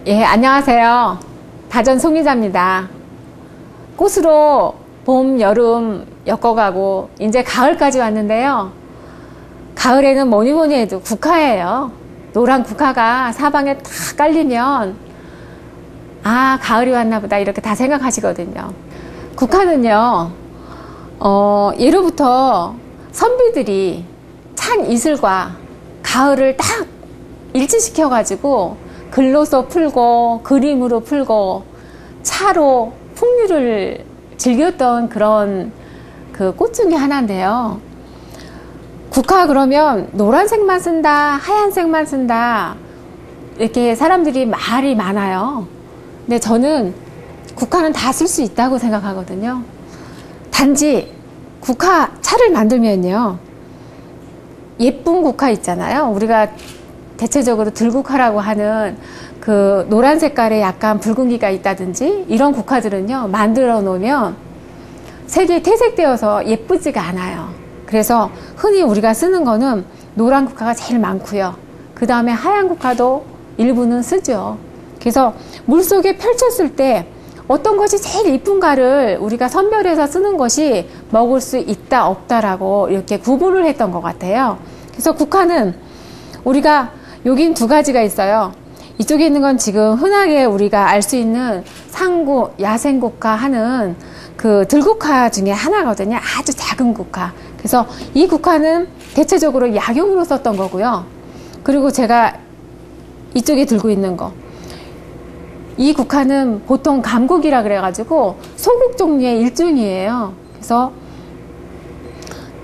예, 안녕하세요. 다전 송유자입니다. 꽃으로 봄, 여름 엮어가고 이제 가을까지 왔는데요. 가을에는 뭐니 해도 국화예요. 노란 국화가 사방에 탁 깔리면 아, 가을이 왔나 보다 이렇게 다 생각하시거든요. 국화는요, 예로부터 선비들이 찬 이슬과 가을을 딱 일치시켜가지고 글로써 풀고 그림으로 풀고 차로 풍류를 즐겼던 그런 그 꽃 중에 하나인데요. 국화 그러면 노란색만 쓴다, 하얀색만 쓴다 이렇게 사람들이 말이 많아요. 근데 저는 국화는 다 쓸 수 있다고 생각하거든요. 단지 국화 차를 만들면요, 예쁜 국화 있잖아요. 우리가 대체적으로 들국화라고 하는 그 노란 색깔의 약간 붉은기가 있다든지 이런 국화들은요, 만들어 놓으면 색이 퇴색되어서 예쁘지가 않아요. 그래서 흔히 우리가 쓰는 거는 노란 국화가 제일 많고요. 그 다음에 하얀 국화도 일부는 쓰죠. 그래서 물속에 펼쳤을 때 어떤 것이 제일 이쁜가를 우리가 선별해서 쓰는 것이 먹을 수 있다 없다라고 이렇게 구분을 했던 것 같아요. 그래서 국화는 우리가 여긴 두 가지가 있어요. 이쪽에 있는 건 지금 흔하게 우리가 알 수 있는 상구, 야생국화 하는 그 들국화 중에 하나거든요. 아주 작은 국화. 그래서 이 국화는 대체적으로 약용으로 썼던 거고요. 그리고 제가 이쪽에 들고 있는 거, 이 국화는 보통 감국이라 그래가지고 소국 종류의 일종이에요. 그래서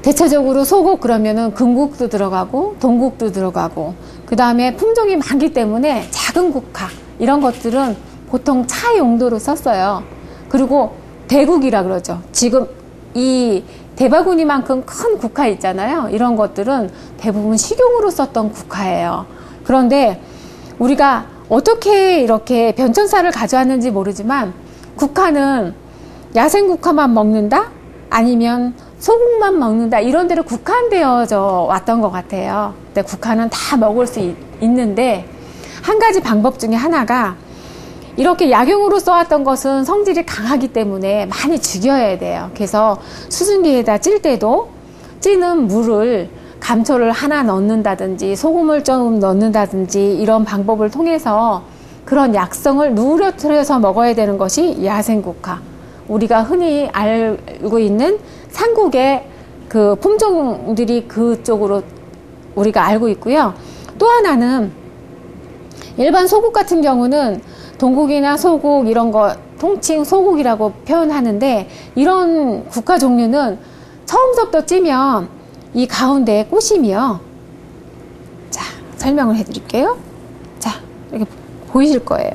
대체적으로 소국 그러면은 금국도 들어가고 동국도 들어가고, 그 다음에 품종이 많기 때문에 작은 국화 이런 것들은 보통 차 용도로 썼어요. 그리고 대국이라 그러죠. 지금 이 대바구니만큼 큰 국화 있잖아요. 이런 것들은 대부분 식용으로 썼던 국화예요. 그런데 우리가 어떻게 이렇게 변천사를 가져왔는지 모르지만 국화는 야생 국화만 먹는다? 아니면 소국만 먹는다? 이런 데로 국한되어져 왔던 것 같아요. 근데 국화는 다 먹을 수 있는데 한 가지 방법 중에 하나가, 이렇게 약용으로 써왔던 것은 성질이 강하기 때문에 많이 죽여야 돼요. 그래서 수증기에다 찔 때도 찌는 물을 감초를 하나 넣는다든지 소금을 좀 넣는다든지 이런 방법을 통해서 그런 약성을 누그러뜨려서 먹어야 되는 것이 야생국화, 우리가 흔히 알고 있는 삼국의 그 품종들이 그쪽으로 우리가 알고 있고요. 또 하나는 일반 소국 같은 경우는 동국이나 소국 이런 거 통칭 소국이라고 표현하는데, 이런 국화 종류는 처음부터 찌면 이 가운데에 꽃이며, 자, 설명을 해 드릴게요. 자, 이렇게 보이실 거예요.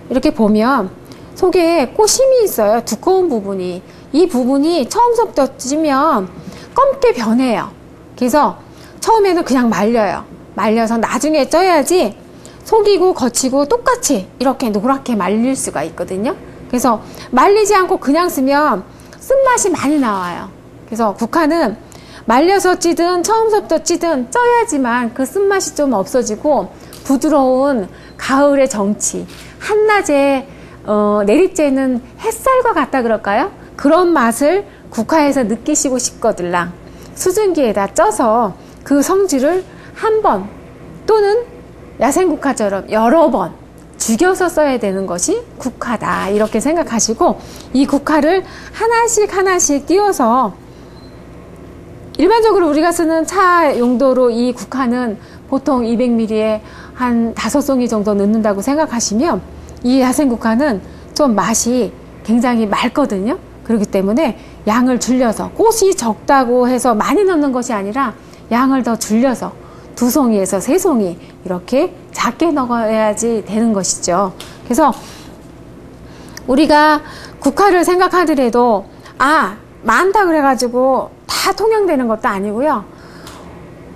이렇게 보면 속에 꽃심이 있어요. 두꺼운 부분이. 이 부분이 처음부터 찌면 검게 변해요. 그래서 처음에는 그냥 말려요. 말려서 나중에 쪄야지 속이고 겉이고 똑같이 이렇게 노랗게 말릴 수가 있거든요. 그래서 말리지 않고 그냥 쓰면 쓴맛이 많이 나와요. 그래서 국화는 말려서 찌든 처음부터 찌든 쪄야지만 그 쓴맛이 좀 없어지고 부드러운 가을의 정치, 한낮에 내리쬐는 햇살과 같다 그럴까요? 그런 맛을 국화에서 느끼시고 싶거들랑 수증기에다 쪄서 그 성질을 한 번 또는 야생국화처럼 여러 번 죽여서 써야 되는 것이 국화다, 이렇게 생각하시고 이 국화를 하나씩 하나씩 띄워서, 일반적으로 우리가 쓰는 차 용도로 이 국화는 보통 200ml에 한 5송이 정도 넣는다고 생각하시면, 이 야생국화는 좀 맛이 굉장히 맑거든요. 그렇기 때문에 양을 줄여서, 꽃이 적다고 해서 많이 넣는 것이 아니라 양을 더 줄여서 2송이에서 3송이 이렇게 작게 넣어야지 되는 것이죠. 그래서 우리가 국화를 생각하더라도 많다 그래가지고 다 통용되는 것도 아니고요.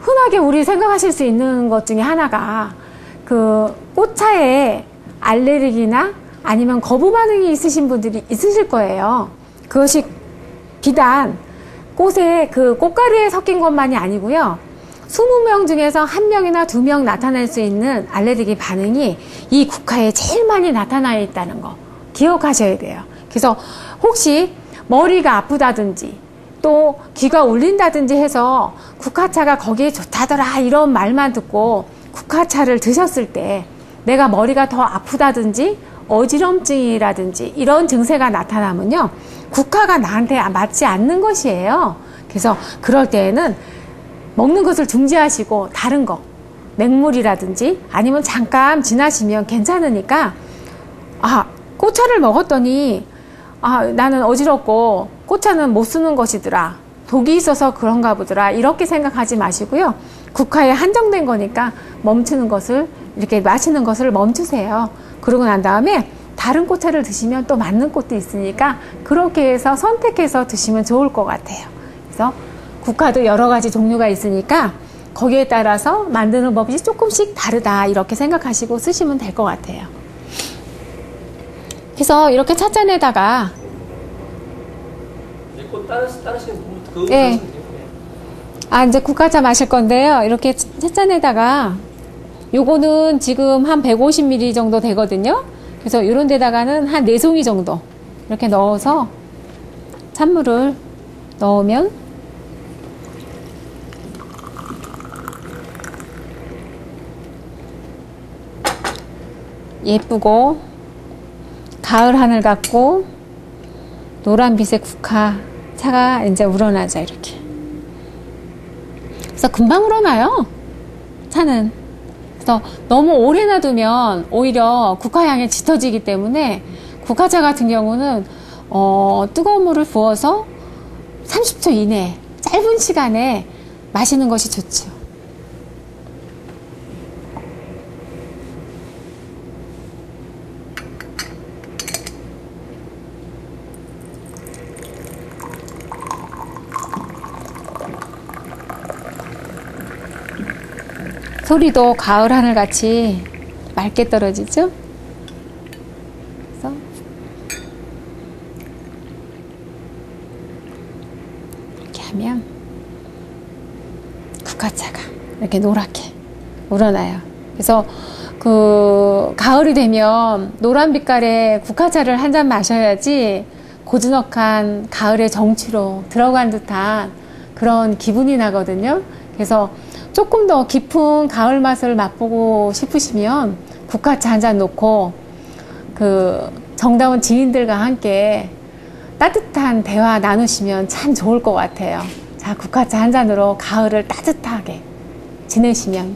흔하게 우리 생각하실 수 있는 것 중에 하나가 그 꽃차에 알레르기나 아니면 거부 반응이 있으신 분들이 있으실 거예요. 그것이 비단 꽃에 그 꽃가루에 섞인 것만이 아니고요. 20명 중에서 1명이나 2명 나타날 수 있는 알레르기 반응이 이 국화에 제일 많이 나타나 있다는 거 기억하셔야 돼요. 그래서 혹시 머리가 아프다든지 또 귀가 울린다든지 해서 국화차가 거기에 좋다더라 이런 말만 듣고 국화차를 드셨을 때 내가 머리가 더 아프다든지 어지럼증이라든지 이런 증세가 나타나면요, 국화가 나한테 맞지 않는 것이에요. 그래서 그럴 때에는 먹는 것을 중지하시고 다른 거, 맹물이라든지 아니면 잠깐 지나시면 괜찮으니까, 아, 꽃차를 먹었더니 나는 어지럽고 꽃차는 못 쓰는 것이더라, 독이 있어서 그런가 보더라, 이렇게 생각하지 마시고요. 국화에 한정된 거니까 멈추는 것을, 이렇게 마시는 것을 멈추세요. 그러고 난 다음에 다른 꽃차를 드시면 또 맞는 꽃도 있으니까 그렇게 해서 선택해서 드시면 좋을 것 같아요. 그래서 국화도 여러 가지 종류가 있으니까 거기에 따라서 만드는 법이 조금씩 다르다 이렇게 생각하시고 쓰시면 될 것 같아요. 그래서 이렇게 찻잔에다가 네. 이제 국화차 마실 건데요. 이렇게 찻잔에다가 요거는 지금 한 150ml 정도 되거든요. 그래서 이런 데다가는 한 4송이 정도 이렇게 넣어서 찬물을 넣으면 예쁘고 가을 하늘 같고 노란빛의 국화 차가 이제 우러나죠. 이렇게. 그래서 금방 우러나요, 차는. 그래서 너무 오래 놔두면 오히려 국화향에 짙어지기 때문에 국화차 같은 경우는 뜨거운 물을 부어서 30초 이내에 짧은 시간에 마시는 것이 좋죠. 소리도 가을 하늘 같이 맑게 떨어지죠? 그래서 이렇게 하면 국화차가 이렇게 노랗게 우러나요. 그래서 가을이 되면 노란 빛깔의 국화차를 한 잔 마셔야지 고즈넉한 가을의 정취로 들어간 듯한 그런 기분이 나거든요. 그래서 조금 더 깊은 가을 맛을 맛보고 싶으시면 국화차 한 잔 놓고 정다운 지인들과 함께 따뜻한 대화 나누시면 참 좋을 것 같아요. 자, 국화차 한 잔으로 가을을 따뜻하게 지내시면